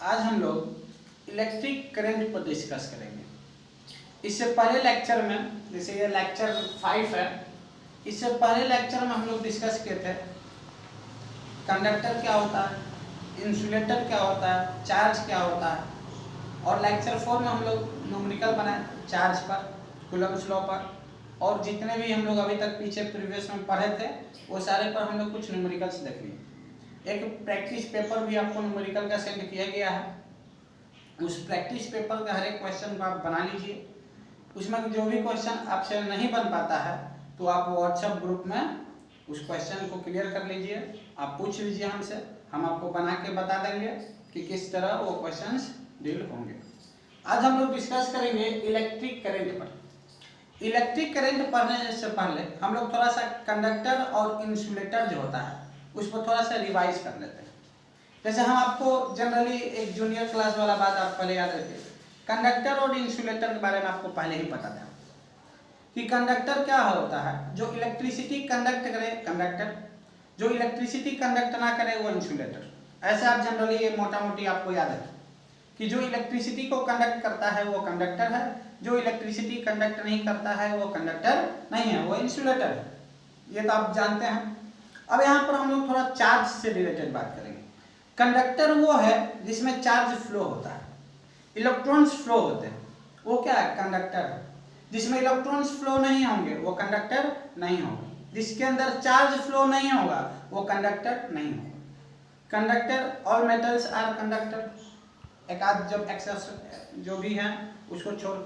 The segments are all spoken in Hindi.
आज हम लोग इलेक्ट्रिक करंट पर डिस्कस करेंगे। इससे पहले लेक्चर में, जैसे ये लेक्चर 5 है, इससे पहले लेक्चर में हम लोग डिस्कस किए थे कंडक्टर क्या होता है, इंसुलेटर क्या होता है, चार्ज क्या होता है। और लेक्चर 4 में हम लोग न्यूमेरिकल बनाए चार्ज पर, कूलम्ब्स लॉ पर, और जितने भी हम लोग अभी तक पीछे प्रीवियस में पढ़े थे वो सारे पर हम लोग कुछ न्यूमेरिकल्स देख लिए। एक प्रैक्टिस पेपर भी आपको न्यूमेरिकल का सेंड किया गया है। उस प्रैक्टिस पेपर का हर एक क्वेश्चन को आप बना लीजिए। उसमें जो भी क्वेश्चन आपसे नहीं बन पाता है तो आप व्हाट्सएप ग्रुप में उस क्वेश्चन को क्लियर कर लीजिए, आप पूछ लीजिए हमसे, हम आपको बना के बता देंगे कि किस तरह वो क्वेश्चंस डील होंगे। आज हम लोग डिस्कस करेंगे इलेक्ट्रिक करंट पर। इलेक्ट्रिक करंट पढ़ने से पहले हम लोग थोड़ा सा कंडक्टर और इंसुलेटर जो होता है उस पर थोड़ा सा रिवाइज कर लेते हैं। जैसे हम आपको जनरली एक जूनियर क्लास वाला बात आप पहले याद रखिए, कंडक्टर और इंसुलेटर के बारे में आपको पहले ही पता था कि कंडक्टर क्या होता है, जो इलेक्ट्रिसिटी कंडक्ट करे कंडक्टर, जो इलेक्ट्रिसिटी कंडक्ट ना करे वो इंसुलेटर। ऐसे आप जनरली ये मोटा मोटी आपको याद है कि जो इलेक्ट्रिसिटी को कंडक्ट करता है वो कंडक्टर है, जो इलेक्ट्रिसिटी कंडक्ट नहीं करता है वो कंडक्टर नहीं है, वो इंसुलेटर है। ये तो आप जानते हैं। अब यहाँ पर हम लोग थोड़ा चार्ज से रिलेटेड बात करेंगे। कंडक्टर वो है जिसमें चार्ज फ्लो होता है, इलेक्ट्रॉन्स फ्लो होते हैं, वो क्या है, कंडक्टर है। जिसमें इलेक्ट्रॉन्स फ्लो नहीं होंगे वो कंडक्टर नहीं होगा, जिसके अंदर चार्ज फ्लो नहीं होगा वो कंडक्टर नहीं होगा। Conductor, all metals are conductor, एक आध जब एक्सेस जो भी है उसको छोड़,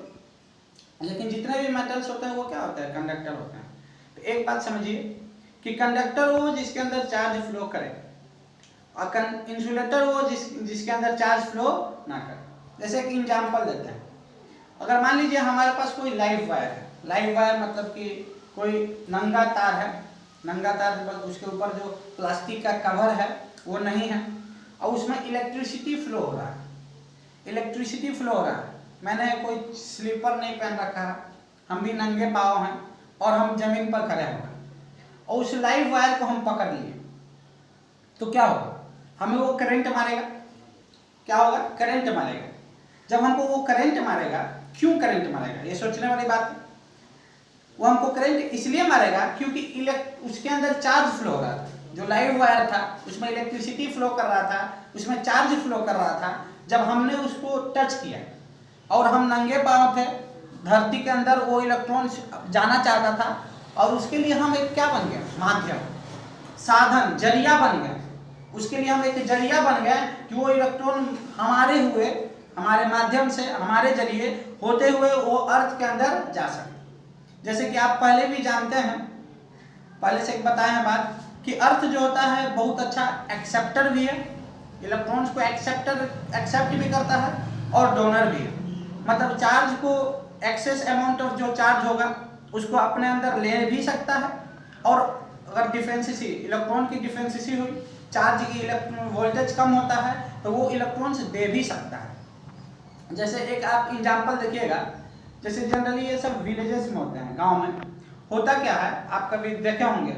लेकिन जितने भी मेटल्स होते हैं वो क्या होते हैं, कंडक्टर होते हैं। तो एक बात समझिए कि कंडक्टर वो जिसके अंदर चार्ज फ्लो करे और इंसुलेटर वो जिसके अंदर चार्ज फ्लो ना करे। जैसे एक एग्जांपल देते हैं, अगर मान लीजिए हमारे पास कोई लाइव वायर है, लाइव वायर मतलब कि कोई नंगा तार है, नंगा तार उसके ऊपर जो प्लास्टिक का कवर है वो नहीं है और उसमें इलेक्ट्रिसिटी फ्लो हो रहा है, इलेक्ट्रिसिटी फ्लो हो रहा है। मैंने कोई स्लीपर नहीं पहन रखा है, हम भी नंगे पाँव हैं और हम जमीन पर खड़े हैं और उस लाइव वायर को हम पकड़ लिए तो क्या होगा, हमें वो करंट मारेगा। क्या होगा, करंट मारेगा। जब हमको वो करंट मारेगा, क्यों करंट मारेगा, ये सोचने वाली बात है। वो हमको करंट इसलिए मारेगा क्योंकि उसके अंदर चार्ज फ्लो हो रहा था, जो लाइव वायर था उसमें इलेक्ट्रिसिटी फ्लो कर रहा था, उसमें चार्ज फ्लो कर रहा था। जब हमने उसको टच किया और हम नंगे पाँव थे, धरती के अंदर वो इलेक्ट्रॉन जाना चाहता था और उसके लिए हम एक क्या बन गया, माध्यम, साधन, जरिया बन गया। उसके लिए हम एक जरिया बन गए कि वो इलेक्ट्रॉन हमारे माध्यम से, हमारे जरिए होते हुए वो अर्थ के अंदर जा सके। जैसे कि आप पहले भी जानते हैं, पहले से बताए हैं बात कि अर्थ जो होता है बहुत अच्छा एक्सेप्टर भी है, इलेक्ट्रॉन्स को एक्सेप्ट भी करता है और डोनर भी है। मतलब चार्ज को एक्सेस अमाउंट ऑफ जो चार्ज होगा उसको अपने अंदर ले भी सकता है, और अगर डिफेंसिटी, इलेक्ट्रॉन की डिफेंसिटी हुई, चार्ज की वोल्टेज कम होता है तो वो इलेक्ट्रॉन्स दे भी सकता है। जैसे एक आप एग्जांपल देखिएगा, जैसे जनरली ये सब विलेजेस में होते हैं, गांव में होता क्या है, आप कभी देखे होंगे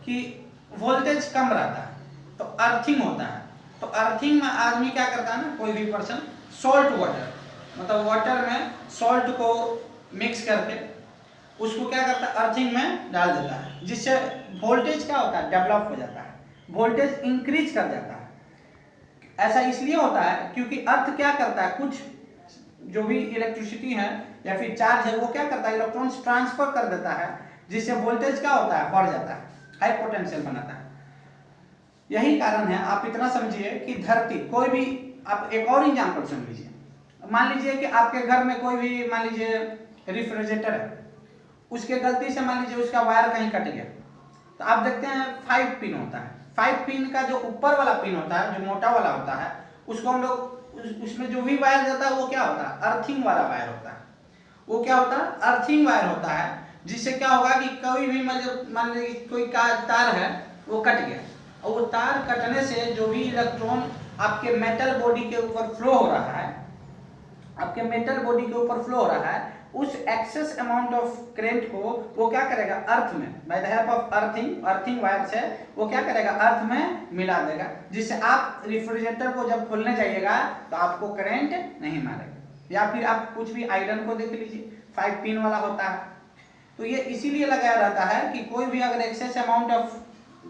कि वोल्टेज कम रहता है तो अर्थिंग होता है। तो अर्थिंग में आदमी क्या करता है ना, कोई भी पर्सन सॉल्ट वाटर, मतलब वाटर में सॉल्ट को मिक्स करके उसको क्या करता है, अर्थिंग में डाल देता है, जिससे वोल्टेज क्या होता है, डेवलप हो जाता है, वोल्टेज इंक्रीज कर जाता है। ऐसा इसलिए होता है क्योंकि अर्थ क्या करता है, कुछ जो भी इलेक्ट्रिसिटी है या फिर चार्ज है वो क्या करता है, इलेक्ट्रॉन्स ट्रांसफर कर देता है, जिससे वोल्टेज क्या होता है, बढ़ जाता है, हाई पोटेंशियल बनाता है। यही कारण है, आप इतना समझिए कि धरती, कोई भी, आप एक और एग्जांपल सुन लीजिए। मान लीजिए कि आपके घर में कोई भी, मान लीजिए रेफ्रिजरेटर है, उसके गलती से मान लीजिए उसका वायर कहीं कट गया, तो आप देखते हैं 5 पिन होता है, 5 पिन का जो ऊपर वाला पिन होता है, जो मोटा वाला होता है, उसको हम लोग उसमें जो भी वायर जाता है वो क्या होता है, अर्थिंग वाला वायर होता है। वो क्या होता है, अर्थिंग वायर होता है, जिससे क्या होगा कि कोई भी मान लीजिए कोई तार है वो कट गया और वो तार कटने से जो भी इलेक्ट्रॉन आपके मेटल बॉडी के ऊपर फ्लो हो रहा है, आपके मेटल बॉडी के ऊपर फ्लो हो रहा है, उस एक्सेस अमाउंट ऑफ करेंट को वो क्या करेगा, अर्थ में by the help of earthing wire से वो क्या करेगा, अर्थ में मिला देगा, जिससे आप रेफ्रिजरेटर को जब खोलने जाइएगा तो आपको करंट नहीं मारेगा। या फिर आप कुछ भी आयरन को देख लीजिए, 5 पिन वाला होता है, तो ये इसीलिए लगाया रहता है कि कोई भी अगर एक्सेस अमाउंट ऑफ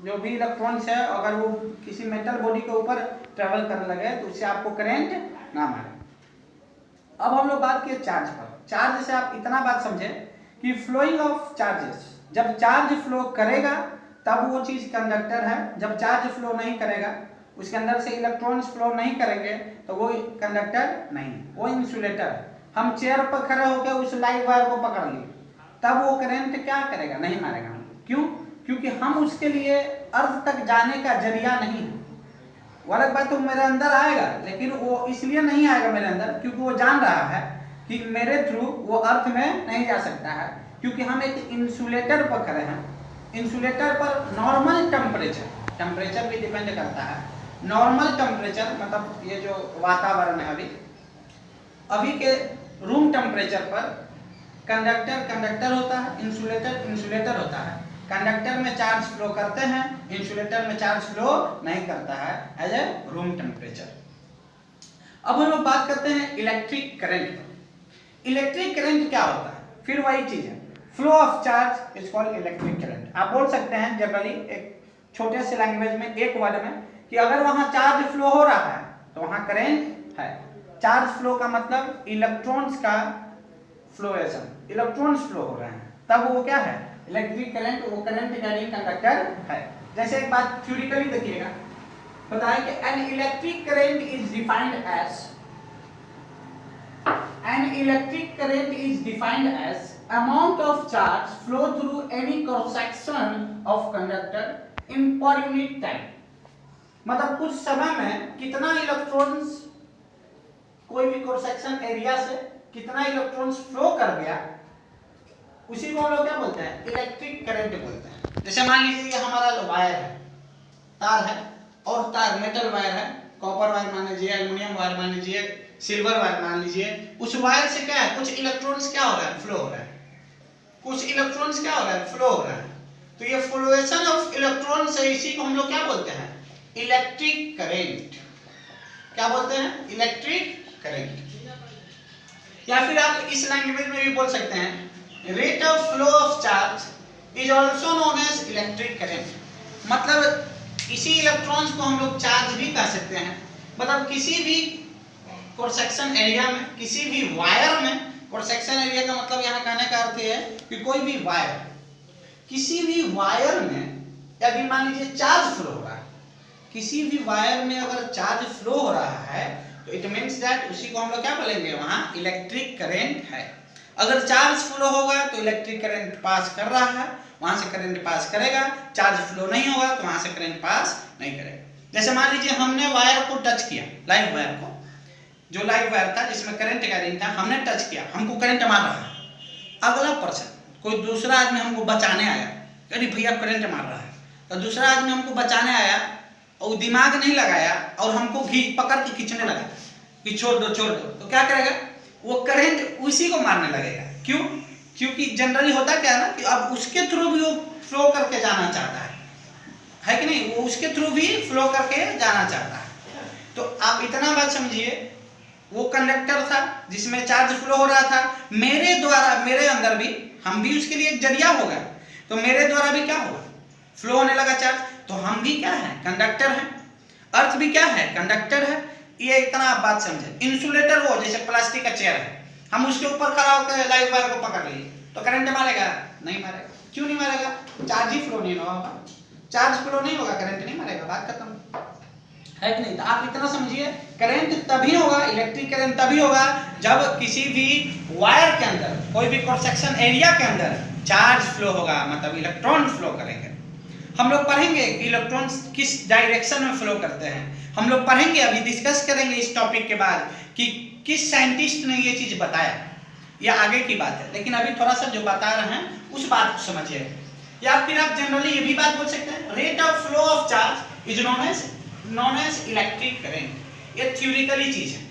जो भी इलेक्ट्रॉन्स है अगर वो किसी मेटल बॉडी के ऊपर ट्रेवल करने लगे तो उससे आपको करंट ना मारे। अब हम लोग बात किए चार्ज पर। चार्ज से आप इतना बात समझे कि फ्लोइंग ऑफ चार्जेस, जब चार्ज फ्लो करेगा तब वो चीज कंडक्टर है, जब चार्ज फ्लो नहीं करेगा, उसके अंदर से इलेक्ट्रॉन्स फ्लो नहीं करेंगे तो वो कंडक्टर नहीं, वो इंसुलेटर है। हम चेयर पर खड़े होकर उस लाइव वायर को पकड़ लिए तब वो करंट क्या करेगा, नहीं मारेगा। क्यों? क्योंकि हम उसके लिए अर्थ तक जाने का जरिया नहीं है। वो अलग बात तो मेरे अंदर आएगा, लेकिन वो इसलिए नहीं आएगा मेरे अंदर क्योंकि वो जान रहा है कि मेरे थ्रू वो अर्थ में नहीं जा सकता है, क्योंकि हम एक इंसुलेटर पर खड़े हैं। इंसुलेटर पर नॉर्मल टेम्परेचर भी डिपेंड करता है। नॉर्मल टेम्परेचर मतलब ये जो वातावरण है अभी के रूम टेम्परेचर पर कंडक्टर होता है, इंसुलेटर होता है। कंडक्टर में चार्ज फ्लो करते हैं, इंसुलेटर में चार्ज फ्लो नहीं करता है एज ए रूम टेम्परेचर। अब हम लोग बात करते हैं इलेक्ट्रिक करंट पर। इलेक्ट्रिक करंट क्या होता है? फिर वही चीज है, flow of charge is called electric current. आप बोल सकते हैं जनरली एक छोटे से लैंग्वेज में, एक वर्ड में, कि अगर वहां चार्ज फ्लो हो रहा है तो वहां करंट है। चार्ज फ्लो का मतलब इलेक्ट्रॉन्स का फ्लोएशन, इलेक्ट्रॉन्स फ्लो हो रहे हैं तब वो क्या है, इलेक्ट्रिक करंट। वो करंट कैरिंग कंडक्टर है। जैसे एक बात थ्योरेटिकली देखिएगा, बताएं कि an electric current is defined as amount of charge flow through any cross section of conductor in per unit time। मतलब कुछ समय में कितना इलेक्ट्रॉन्स कोई भी क्रॉस सेक्शन एरिया से कितना इलेक्ट्रॉन्स फ्लो कर गया, उसी को हम लोग क्या बोलते हैं, इलेक्ट्रिक करंट बोलते हैं। जैसे मान लीजिए ये हमारा वायर है, तार है, और तार मेटल वायर है, कॉपर वायर मान लीजिए, एल्युमिनियम वायर मान लीजिए, सिल्वर वायर मान लीजिए। उस वायर से क्या है, कुछ इलेक्ट्रॉन्स क्या हो रहा है, फ्लो हो रहा है। कुछ इलेक्ट्रॉन्स क्या हो रहा है, फ्लो हो रहा है। तो ये फ्लोएशन ऑफ इलेक्ट्रॉन्स है, इसी को हम लोग क्या बोलते हैं, इलेक्ट्रिक करंट। क्या बोलते हैं, इलेक्ट्रिक करंट। या फिर आप इस लैंग्वेज में भी बोल सकते हैं, rate of flow of charge is also known as electric current. मतलब इसी इलेक्ट्रॉन्स को हम लोग चार्ज भी कह सकते हैं। मतलब किसी भी क्रॉस सेक्शन एरिया में, किसी भी वायर में, क्रॉस सेक्शन एरिया का मतलब यहाँ कहने का अर्थ है कि कोई भी वायर, किसी भी वायर में यदि मान लीजिए चार्ज फ्लो हो रहा है, किसी भी वायर में अगर चार्ज फ्लो हो रहा है तो इट मींस दैट उसी को हम लोग क्या बोलेंगे, वहां इलेक्ट्रिक करंट है। अगर चार्ज फ्लो होगा तो इलेक्ट्रिक करंट पास कर रहा है, वहां से करंट पास करेगा। चार्ज फ्लो नहीं होगा तो वहां से करंट पास नहीं करेगा। जैसे मान लीजिए हमने वायर को टच किया, लाइव वायर को, जो लाइव वायर था जिसमें करंट कैरिंग था, हमने टच किया, हमको करंट मार रहा है। अगला पर्सन, कोई दूसरा आदमी हमको बचाने आया, अरे भैया करंट मार रहा है, तो दूसरा आदमी हमको बचाने आया और दिमाग नहीं लगाया और हमको पकड़ के खींचने लगा कि छोड़ दो, तो क्या करेगा, वो करंट उसी को मारने लगेगा। क्यों? क्योंकि जनरली होता क्या है ना कि अब उसके थ्रू भी वो फ्लो करके जाना चाहता है कि नहीं, वो उसके थ्रू भी फ्लो करके जाना चाहता है। तो आप इतना बात समझिए, वो कंडक्टर था जिसमें चार्ज फ्लो हो रहा था, मेरे द्वारा, मेरे अंदर भी, हम भी उसके लिए एक जरिया होगा, तो मेरे द्वारा भी क्या होगा, फ्लो होने लगा चार्ज। तो हम भी क्या है, कंडक्टर है। अर्थ भी क्या है, कंडक्टर है। ये इतना आप बात समझे। इंसुलेटर वो जैसे प्लास्टिक का चेयर है, हम उसके ऊपर खड़ा होकर लाइव वायर को पकड़ लिए तो करंट मारेगा, नहीं मारेगा। क्यों नहीं मारेगा, चार्ज ही फ्लो नहीं होगा। चार्ज फ्लो नहीं होगा, करंट नहीं मारेगा, बात खत्म है कि नहीं। तो आप इतना समझिए, करंट तभी होगा, इलेक्ट्रिक करंट तभी होगा जब किसी भी वायर के अंदर, कोई भी क्रॉस सेक्शन एरिया के अंदर चार्ज फ्लो होगा, मतलब इलेक्ट्रॉन फ्लो करेंगे। हम लोग पढ़ेंगे कि इलेक्ट्रॉन्स किस डायरेक्शन में फ्लो करते हैं। हम लोग पढ़ेंगे, अभी डिस्कस करेंगे इस टॉपिक के बाद कि किस साइंटिस्ट ने ये चीज बताया, या आगे की बात है। लेकिन अभी थोड़ा सा जो बता रहे हैं उस बात को समझिए। या फिर आप जनरली ये भी बात बोल सकते हैं, rate of flow of charge is known as electric current. ये थ्योरेटिकली चीज है।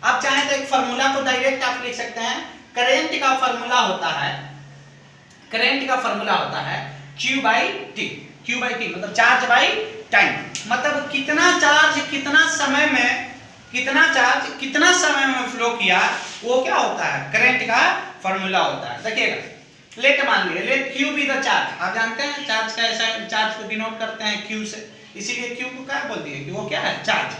आप चाहें तो एक फार्मूला को डायरेक्ट आप लिख सकते हैं, करंट का फॉर्मूला होता है, करंट का फॉर्मूला होता है Q by T, Q by T मतलब चार्ज बाई टाइम, मतलब कितना चार्ज कितना समय में, कितना चार्ज कितना समय में फ्लो किया, वो क्या होता है, करंट का फॉर्मूला होता है। देखिएगा, लेट मान लीजिए, let Q be the charge, आप जानते हैं चार्ज का ऐसा, चार्ज को डिनोट करते हैं Q से, इसीलिए Q को क्या बोल दिए कि वो क्या है, charge.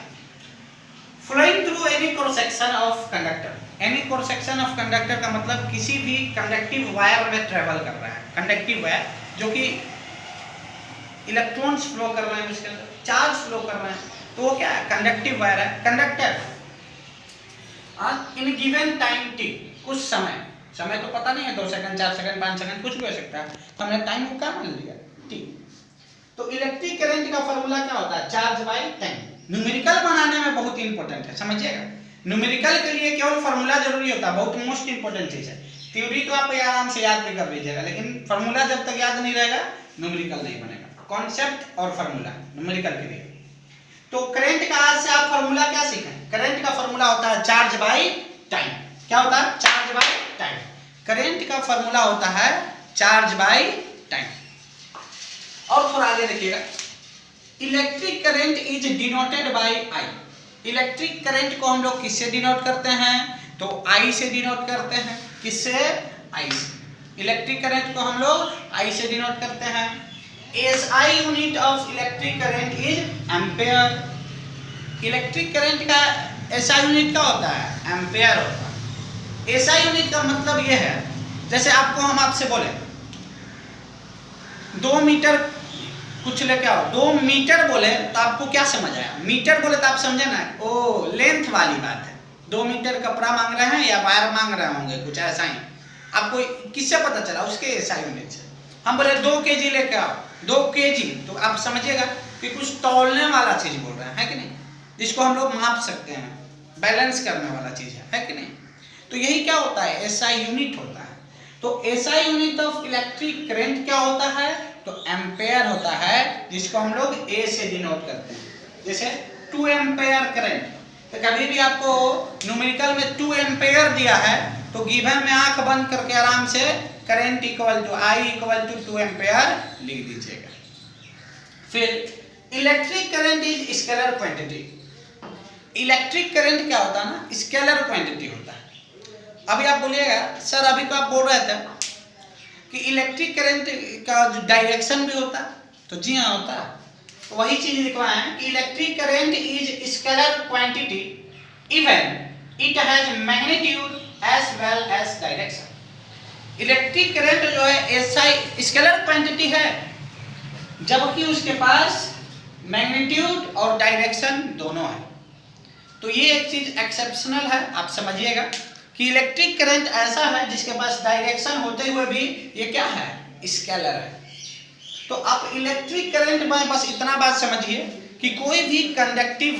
Flowing through any cross section of conductor, any cross section of conductor का मतलब किसी भी कंडक्टिव वायर में ट्रेवल कर रहा है, कंडक्टिव वायर जो कि इलेक्ट्रॉन्स फ्लो कर रहे हैं, उसके अंदर चार्ज फ्लो कर रहे हैं, तो वो क्या है, कंडक्टिव वायर है। Conductor in given time T, कुछ समय, समय तो पता नहीं है 2 सेकंड 4 सेकंड 5 सेकंड कुछ भी हो सकता है, तो हमने टाइम को क्या मान लिया, टी। तो इलेक्ट्रिक करंट का फॉर्मूला क्या होता है, चार्ज बाई टाइम। न्यूमेरिकल बनाने में बहुत इंपॉर्टेंट है, समझिएगा, न्यूमेरिकल के लिए केवल फॉर्मूला जरूरी होता है, बहुत मोस्ट इंपॉर्टेंट चीज है। थ्योरी तो आप आराम से याद भी कर लीजिएगा, लेकिन फॉर्मूला जब तक याद नहीं रहेगा न्यूमेरिकल नहीं बनेगा। कॉन्सेप्ट और फॉर्मूला न्यूमेरिकल के लिए। तो करंट का आज से आप फॉर्मूला क्या सीखें, करंट का फॉर्मूला होता है चार्ज बाई टाइम। क्या होता है, चार्ज बाई टाइम। करंट का फॉर्मूला होता है चार्ज बाई टाइम। और थोड़ा आगे देखिएगा, electric current is denoted by I. Electric current को हम लोग किससे डिनोट करते हैं, तो आई से डिनोट करते हैं। किससे, आई से। इलेक्ट्रिक करंट को हम लोग आई से डिनोट करते हैं। SI unit of electric current is ampere. Electric current का एसआई यूनिट क्या होता है, एम्पेयर होता है। एसआई यूनिट का मतलब यह है, जैसे आपको हम आपसे बोले 2 मीटर कुछ लेके आओ, 2 मीटर बोले तो आपको क्या समझ आया, मीटर बोले तो आप समझे ना, ओ लेंथ वाली बात है। 2 मीटर कपड़ा मांग रहे हैं या वायर मांग रहे होंगे, कुछ ऐसा ही। आपको किससे पता चला, उसके एसआई यूनिट से। हम बोले 2 केजी लेके आओ, 2 केजी, तो आप समझिएगा कि कुछ तौलने वाला चीज बोल रहे हैं, है कि नहीं, जिसको हम लोग माप सकते हैं, बैलेंस करने वाला चीज है कि नहीं। तो यही क्या होता है, एसआई यूनिट होता है। तो SI unit of electric current क्या होता है, तो एम्पेयर होता है, जिसको हम लोग ए से डिनोट करते हैं। जैसे 2 एम्पेयर करंट, तो कभी भी आपको न्यूमेरिकल में 2 एम्पेयर दिया है तो गिवन में आंख बंद करके आराम से current equal to I equal to 2 ampere लिख दीजिएगा। फिर electric current is scalar quantity. Electric current क्या होता है ना, स्केलर क्वांटिटी होता है। अभी आप बोलिएगा सर, अभी तो आप बोल रहे थे कि इलेक्ट्रिक करंट का जो डायरेक्शन भी होता है, तो जी हाँ होता है। तो वही चीज लिखवाए हैं कि electric current is scalar quantity even it has magnitude as well as direction. Electric current जो है एसआई स्केलर क्वांटिटी है, जबकि उसके पास मैग्नीट्यूड और डायरेक्शन दोनों है। तो ये एक चीज एक्सेप्शनल है, आप समझिएगा कि इलेक्ट्रिक करंट ऐसा है जिसके पास डायरेक्शन होते हुए भी ये क्या है, स्केलर है। तो आप इलेक्ट्रिक करंट में बस इतना बात समझिए कि कोई भी कंडक्टिव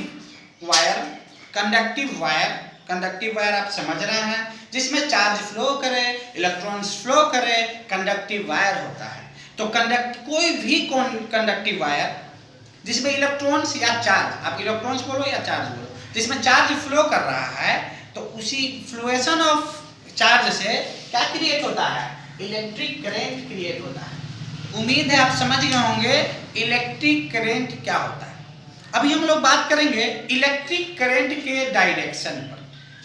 वायर आप समझ रहे हैं, जिसमें चार्ज फ्लो करे, इलेक्ट्रॉन्स फ्लो करे, कंडक्टिव वायर होता है। तो कोई भी कंडक्टिव वायर जिसमें इलेक्ट्रॉन्स या चार्ज, आप इलेक्ट्रॉन्स बोलो या चार्ज बोलो, जिसमें चार्ज फ्लो कर रहा है, तो उसी फ्लुएशन ऑफ चार्ज से क्या क्रिएट होता है, इलेक्ट्रिक करंट क्रिएट होता है। उम्मीद है आप समझ गए होंगे इलेक्ट्रिक करंट क्या होता है। अभी हम लोग बात करेंगे इलेक्ट्रिक करंट के डायरेक्शन पर,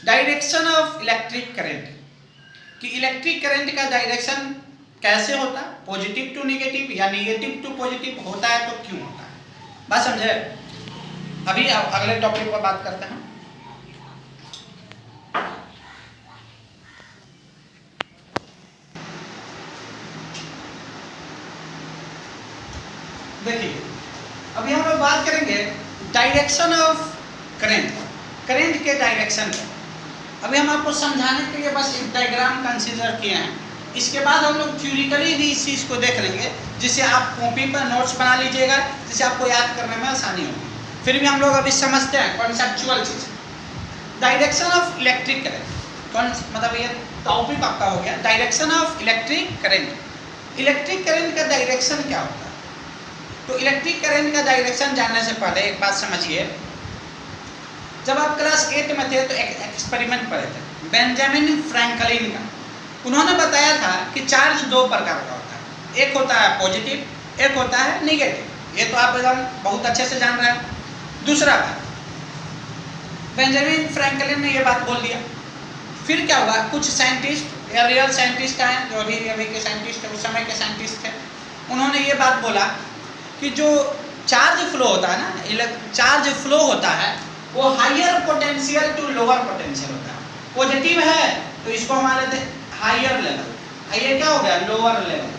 डायरेक्शन ऑफ इलेक्ट्रिक करंट, कि इलेक्ट्रिक करंट का डायरेक्शन कैसे होता है, पॉजिटिव टू नेगेटिव या नेगेटिव टू पॉजिटिव होता है, तो क्यों होता है, बात समझे। अभी अगले टॉपिक पर बात करते हैं। देखिए, अभी हम लोग बात करेंगे डायरेक्शन ऑफ करंट, करंट के डायरेक्शन पर। अभी हम आपको समझाने के लिए बस एक डायग्राम कंसीडर किए हैं, इसके बाद हम लोग थ्योरिटिकली भी इस चीज़ को देख लेंगे, जिससे आप कॉपी पर नोट्स बना लीजिएगा, जिससे आपको याद करने में आसानी होगी। फिर भी हम लोग अभी समझते हैं conceptual cheese. Direction of electric current, मतलब ये टॉपिक आपका हो गया, direction of electric current. Electric current का डायरेक्शन क्या होता है, तो इलेक्ट्रिक करंट का डायरेक्शन जानने से पहले एक बात समझिए। जब आप क्लास 8 में थे तो एक एक्सपेरिमेंट पढ़े थे बेंजामिन फ्रैंकलिन का, उन्होंने बताया था कि चार्ज दो प्रकार का होता है, एक होता है पॉजिटिव, एक होता है निगेटिव। ये तो आप एकदम बहुत अच्छे से जान रहे हैं। दूसरा बात, बेंजामिन फ्रैंकलिन ने ये बात बोल दिया। फिर क्या हुआ, कुछ साइंटिस्ट या रियल साइंटिस्ट हैं, जो अभी के साइंटिस्ट है, उस समय के साइंटिस्ट थे, उन्होंने ये बात बोला कि जो चार्ज फ्लो होता है ना, चार्ज फ्लो होता है वो higher potential to lower potential होता है। पॉजिटिव है तो इसको हमारे थे हायर लेवल, ये क्या हो गया लोअर लेवल,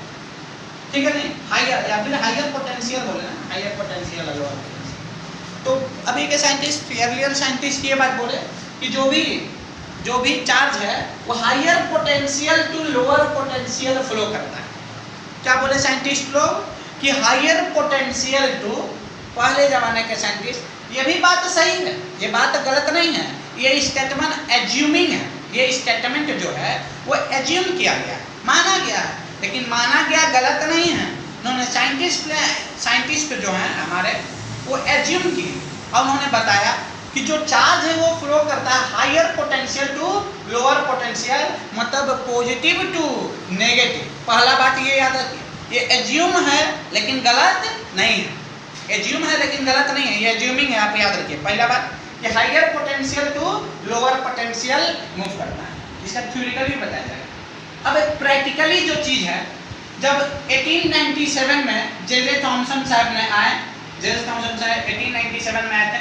ठीक है नहीं, हायर या फिर हायर पोटेंशियल बोले ना, हायर पोटेंशियल लोअर पोटेंशियल। तो अभी के साइंटिस्ट, अर्लियर साइंटिस्ट ये बात बोले कि जो भी चार्ज है वो higher potential to lower potential flow करता है। क्या बोले साइंटिस्ट लोग कि हायर पोटेंशियल टू, पहले जमाने के साइंटिस्ट, ये भी बात सही है, ये बात गलत नहीं है, ये स्टेटमेंट एज्यूमिंग है, ये स्टेटमेंट जो है वो एज्यूम किया गया, माना गया है, लेकिन माना गया गलत नहीं है। उन्होंने साइंटिस्ट जो हैं हमारे वो एज्यूम किए और उन्होंने बताया कि जो चार्ज है वो फ्लो करता है higher potential to lower potential, मतलब पॉजिटिव टू नेगेटिव। पहला बात ये याद रखिए, ये एज्यूम है लेकिन गलत नहीं है, एज्यूम है लेकिन गलत नहीं है, ये एज्यूमिंग है, आप याद रखिए। पहला बात, ये higher potential to lower potential move करता है, इसका थ्योरिटिकली बताया जाएगा। अब एक प्रैक्टिकली जो चीज़ है, जब 1897 में जे थॉमसन साहब ने आए, जे थॉमसन साहब 1897 में आए थे,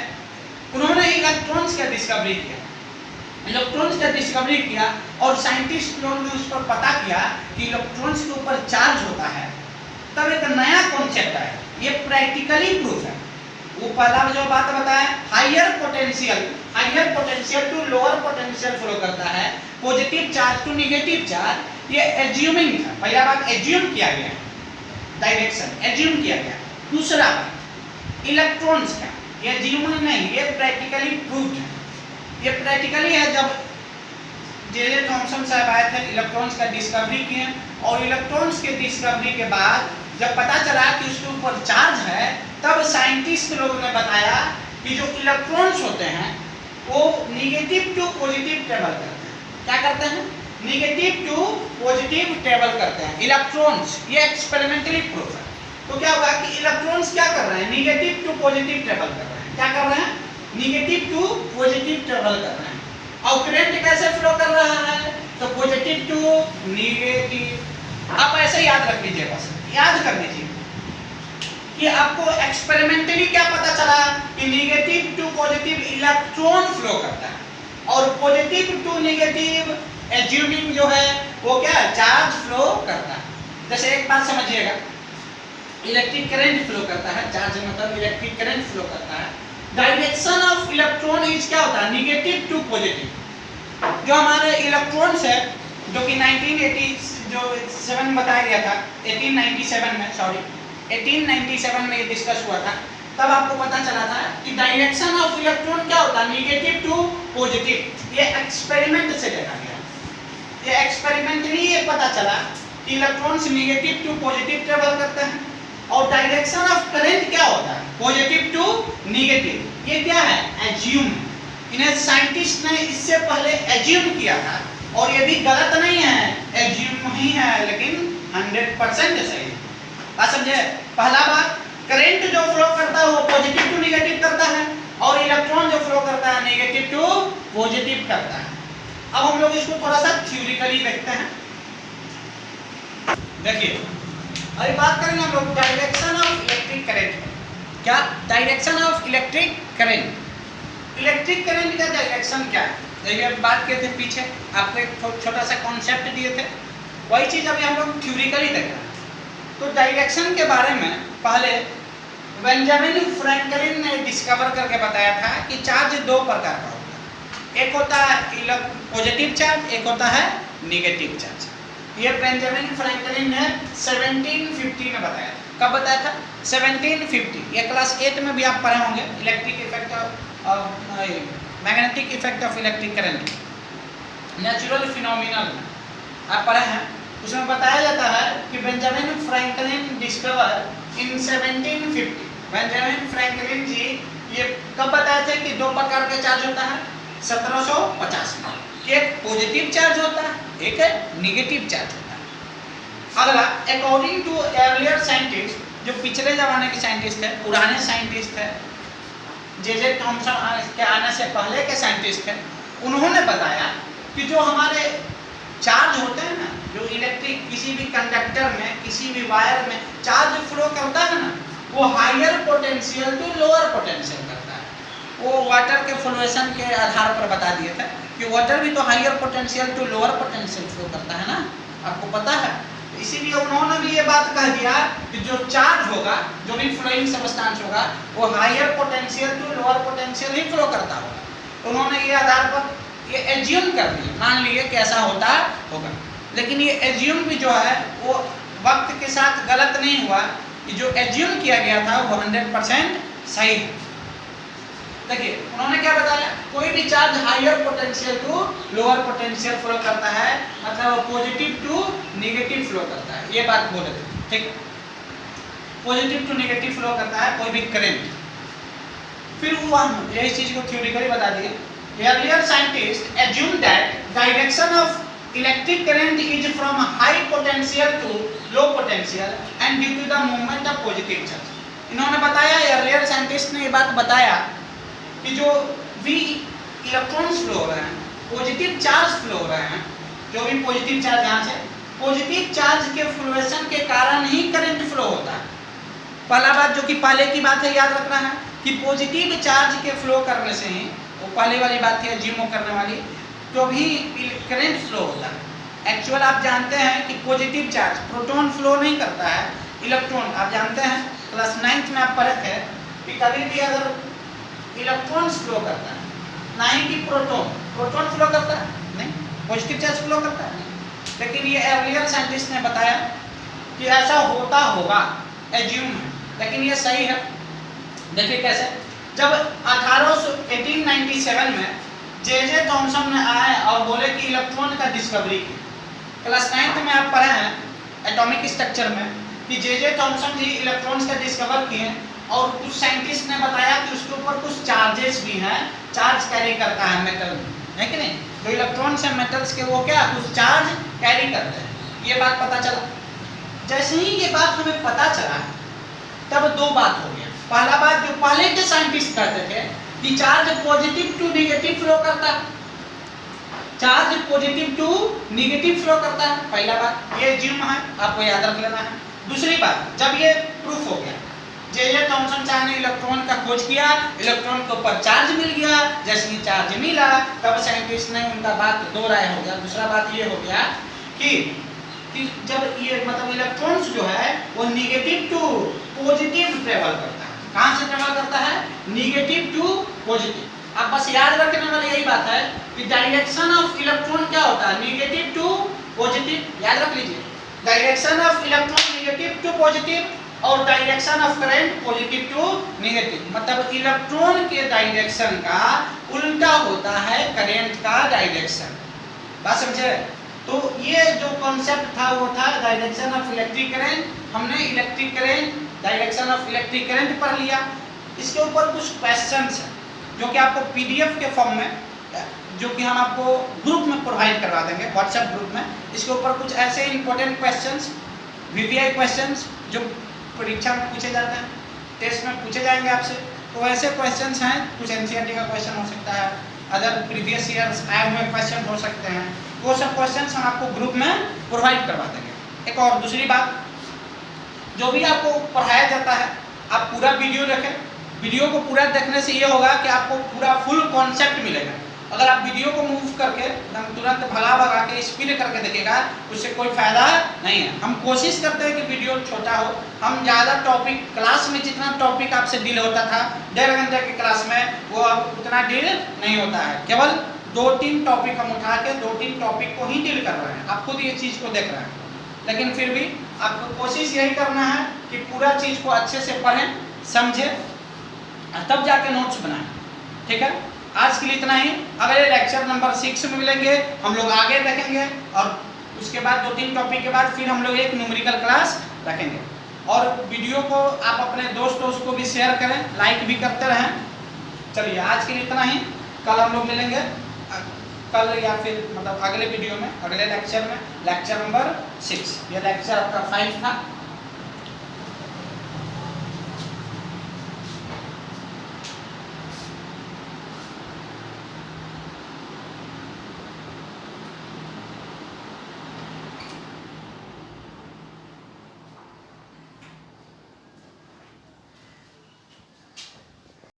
उन्होंने इलेक्ट्रॉन्स का डिस्कवरी किया, इलेक्ट्रॉन्स का डिस्कवरी किया और साइंटिस्ट लोगों ने उस पर पता किया कि इलेक्ट्रॉन्स के ऊपर चार्ज होता है। तब एक नया कॉन्सेप्ट है, ये प्रैक्टिकली प्रूफ है। वो पहला जो बात बताया, higher potential to lower potential flow करता है, positive charge to negative charge, ये एज्यूमिंग था। पहला बात एज्यूम किया गया, डायरेक्शन एज्यूम किया गया। दूसरा बात इलेक्ट्रॉन्स का, ये एज्यूमिंग नहीं, ये प्रैक्टिकली प्रूव्ड है, ये प्रैक्टिकली है। जब जे थॉमसन साहब आए थे, इलेक्ट्रॉन्स का डिस्कवरी किए और इलेक्ट्रॉन्स के डिस्कवरी के बाद जब पता चला कि उसके ऊपर चार्ज है, तब साइंटिस्ट लोगों ने बताया कि जो इलेक्ट्रॉन्स होते हैं वो निगेटिव टू पॉजिटिव ट्रेवल करते हैं। क्या करते हैं? निगेटिव टू पॉजिटिव ट्रेवल करते हैं इलेक्ट्रॉन्स, ये एक्सपेरिमेंटली प्रूफ है। तो क्या होगा कि इलेक्ट्रॉन्स क्या कर रहे हैं? निगेटिव टू पॉजिटिव ट्रेवल कर रहे हैं। क्या कर रहे हैं? निगेटिव टू पॉजिटिव ट्रेवल कर रहे हैं। और करंट कैसे फ्लो कर रहा है? तो पॉजिटिव टू निगेटिव। आप ऐसे याद रख लीजिए, बस याद कर लीजिए कि आपको एक्सपेरिमेंटली क्या पता चला कि negative to positive electron flow करता है और पॉजिटिव टू निगेटिव एज्यूमिंग जो है वो क्या है? चार्ज फ्लो करता है। जैसे एक बात समझिएगा, इलेक्ट्रिक करंट फ्लो करता है, चार्ज मतलब इलेक्ट्रिक करंट फ्लो करता है। डायरेक्शन ऑफ इलेक्ट्रॉन इज क्या होता है? Negative to positive. जो हमारे इलेक्ट्रॉन्स है, जो कि 1897 बताया गया था, 1897 में, सॉरी 1897 में ये डिस्कस हुआ था, तब आपको पता चला था कि डायरेक्शन ऑफ इलेक्ट्रॉन क्या होता है? Negative to positive. ये एक्सपेरिमेंट से देखा गया, ये एक्सपेरिमेंटली ये पता चला कि electrons negative to positive travel करते हैं। और डायरेक्शन ऑफ करंट क्या होता है? Positive to negative. ये क्या है? एज्यूम। इन्हें साइंटिस्ट ने इससे पहले एज्यूम किया था और ये भी गलत नहीं है, एज्यूम ही है, लेकिन 100% सही है। बात समझे? पहला बात, करंट जो फ्लो करता है वो पॉजिटिव टू निगेटिव करता है और इलेक्ट्रॉन जो फ्लो करता है निगेटिव टू पॉजिटिव करता है। अब हम लोग इसको थोड़ा सा थ्योरिटिकली देखते हैं। देखिए, अभी बात करेंगे हम लोग डायरेक्शन ऑफ इलेक्ट्रिक करंट। क्या direction of electric current? Electric current का डायरेक्शन क्या है? जैसे हम बात किए थे पीछे, आपको एक छोटा सा कॉन्सेप्ट दिए थे, वही चीज़ अभी हम लोग थ्योरिटिकली देख रहे हैं। तो डायरेक्शन के बारे में पहले बेंजामिन फ्रैंकलिन ने डिस्कवर करके बताया था कि चार्ज दो प्रकार का होता है, एक होता है पॉजिटिव चार्ज, एक होता है निगेटिव चार्ज। ये बेंजामिन फ्रैंकलिन ने 1750 में बताया था। कब बताया था? 1750। ये क्लास 8 में भी आप पढ़े होंगे, electric effect of magnetic effect of electric current, natural phenomenal आप पढ़े हैं। उसमें बताया जाता है कि Benjamin Franklin discover in 1750। Benjamin Franklin ji ये कब बताए थे कि दो प्रकार का चार्ज होता है? 1750 में। एक पॉजिटिव चार्ज होता है, एक निगेटिव चार्ज होता है। अगला, अकॉर्डिंग टू अर्लियर साइंटिस्ट, जो पिछले जमाने के साइंटिस्ट है, पुराने साइंटिस्ट है, जे थॉमसन के आने से पहले के साइंटिस्ट है, उन्होंने बताया कि जो हमारे चार्ज होते हैं ना, जो इलेक्ट्रिक किसी भी कंडक्टर में, किसी भी वायर में चार्ज फ्लो करता है ना, वो higher potential to lower potential करता है। वो वाटर के फ्लोएशन के आधार पर बता दिए थे कि वाटर भी तो higher potential to lower potential flow करता है ना, आपको पता है। इसीलिए उन्होंने भी ये बात कह दिया कि जो चार्ज होगा, जो भी फ्लोइंग सब्सटेंस होगा, वो higher potential to lower potential ही फ्लो करता होगा। उन्होंने ये आधार पर ये एज्यूम कर दिया, मान लिए कि ऐसा होता होगा। लेकिन ये एज्यूम भी जो है वो वक्त के साथ गलत नहीं हुआ, कि जो एज्यूम किया गया था वो 100% सही है। देखिए उन्होंने क्या बताया, कोई भी charge higher potential to lower potential flow करता है, मतलब पॉजिटिव टू नेगेटिव फ्लो करता है, ये बात बोले थे, ठीक। पॉजिटिव टू नेगेटिव फ्लो करता है कोई भी करंट। फिर वो हम यही चीज को थ्योरेटिकली बता दिए। Earlier scientist assume that direction of electric current is from high potential to low potential and due to the movement of positive charge. इन्होंने बताया, अर्लियर साइंटिस्ट ने ये बात बताया कि जो भी इलेक्ट्रॉन्स फ्लो हो रहे हैं, पॉजिटिव चार्ज फ्लो हो रहे हैं, जो भी पॉजिटिव चार्ज यहाँ से, पॉजिटिव चार्ज के फ्लोएशन के कारण ही करंट फ्लो होता है। पहला बात जो कि पहले की बात है, याद रखना है कि पॉजिटिव चार्ज के फ्लो करने से ही, वो पहले वाली बात है जिमो करने वाली, तो भी करंट फ्लो होता है। एक्चुअल आप जानते हैं कि पॉजिटिव चार्ज प्रोटॉन फ्लो नहीं करता है, इलेक्ट्रॉन। आप जानते हैं क्लास 9th में आप पढ़े थे कि कभी भी अगर इलेक्ट्रॉन्स फ्लो करता है, ना ही कि प्रोटॉन फ्लो करता है, नहीं, पॉजिटिव चार्ज फ्लो करता है। लेकिन ये अर्लियर साइंटिस्ट ने बताया कि ऐसा होता होगा, एज्यूम है, लेकिन ये सही है। देखिए कैसे, जब 1897 में जे थॉमसन ने आए और बोले कि इलेक्ट्रॉन का डिस्कवरी की। क्लास 9th में आप पढ़े हैं एटॉमिक स्ट्रक्चर में कि जे थॉमसन जी इलेक्ट्रॉन्स का डिस्कवर किए, और कुछ साइंटिस्ट ने बताया कि उसके ऊपर कुछ चार्जेस भी हैं, चार्ज कैरी करता है मेटल में, है कि नहीं। जो इलेक्ट्रॉन्स हैं मेटल्स के, वो क्या कुछ चार्ज कैरी करते हैं, ये बात पता चला। जैसे ही ये बात हमें पता चला, तब दो बात हो गया। पहला बात, जो पहले के साइंटिस्ट कहते थे कि charge positive to negative flow करता है, charge positive to negative flow करता है, पहला बात ये जिम है, आपको याद रख लेना है। दूसरी बात, जब ये प्रूफ हो गया, जे थॉमसन साहब ने इलेक्ट्रॉन का खोज किया, इलेक्ट्रॉन के ऊपर चार्ज मिल गया, जैसे ही चार्ज मिला तब साइंटिस्ट ने उनका बात दो राय हो गया। दूसरा बात ये हो गया कि जब ये मतलब इलेक्ट्रॉन्स जो है वो नेगेटिव टू पॉजिटिव ट्रेवल करता है। कहाँ से ट्रेवल करता है? Negative to positive. अब बस याद रखने वाली यही बात है कि डायरेक्शन ऑफ इलेक्ट्रॉन क्या होता है, नेगेटिव टू पॉजिटिव। याद रख लीजिए, direction of electron negative to positive और direction of current positive to negative. मतलब इलेक्ट्रॉन के डायरेक्शन का उल्टा होता है करंट का डायरेक्शन। बात समझे? तो ये जो कॉन्सेप्ट था वो था डायरेक्शन ऑफ इलेक्ट्रिक करंट। हमने electric current, direction of electric current पढ़ लिया। इसके ऊपर कुछ क्वेश्चंस हैं जो कि आपको पीडीएफ के फॉर्म में, जो कि हम आपको ग्रुप में प्रोवाइड करवा देंगे, व्हाट्सएप ग्रुप में। इसके ऊपर कुछ ऐसे इंपॉर्टेंट क्वेश्चंस, वीवीआई क्वेश्चंस जो परीक्षा में पूछे जाते हैं, टेस्ट में पूछे जाएंगे आपसे। तो ऐसे क्वेश्चंस हैं, कुछ एनसीईआरटी का क्वेश्चन हो सकता है, अदर प्रीवियस ईयर्स आए हुए क्वेश्चन हो सकते हैं। वो सब क्वेश्चंस हम आपको ग्रुप में प्रोवाइड करवा देंगे। एक और दूसरी बात, जो भी आपको पढ़ाया जाता है आप पूरा वीडियो देखें। वीडियो को पूरा देखने से ये होगा कि आपको पूरा फुल कॉन्सेप्ट मिलेगा। अगर आप वीडियो को मूव करके तुरंत भगा भगा के स्पीड करके देखेगा, उससे कोई फायदा नहीं है। हम कोशिश करते हैं कि वीडियो छोटा हो। हम ज़्यादा टॉपिक, क्लास में जितना टॉपिक आपसे डील होता था 1.5 घंटे की क्लास में, वो अब उतना डील नहीं होता है। केवल 2-3 टॉपिक हम उठा के 2-3 टॉपिक को ही डील कर रहे हैं। आप खुद ये चीज़ को देख रहे हैं, लेकिन फिर भी आपको कोशिश यही करना है कि पूरा चीज़ को अच्छे से पढ़ें, समझें, तब जाके नोट्स बनाएं। ठीक है, आज के लिए इतना ही। अगले लेक्चर नंबर 6 में मिलेंगे, हम लोग आगे देखेंगे, और उसके बाद 2-3 टॉपिक के बाद फिर हम लोग एक न्यूमेरिकल क्लास रखेंगे। और वीडियो को आप अपने दोस्तों को भी शेयर करें, लाइक भी करते रहें। चलिए आज के लिए इतना ही, कल हम लोग मिलेंगे। कल या फिर मतलब अगले वीडियो में, अगले लेक्चर में, लेक्चर नंबर 6, ये लेक्चर आपका 5 था।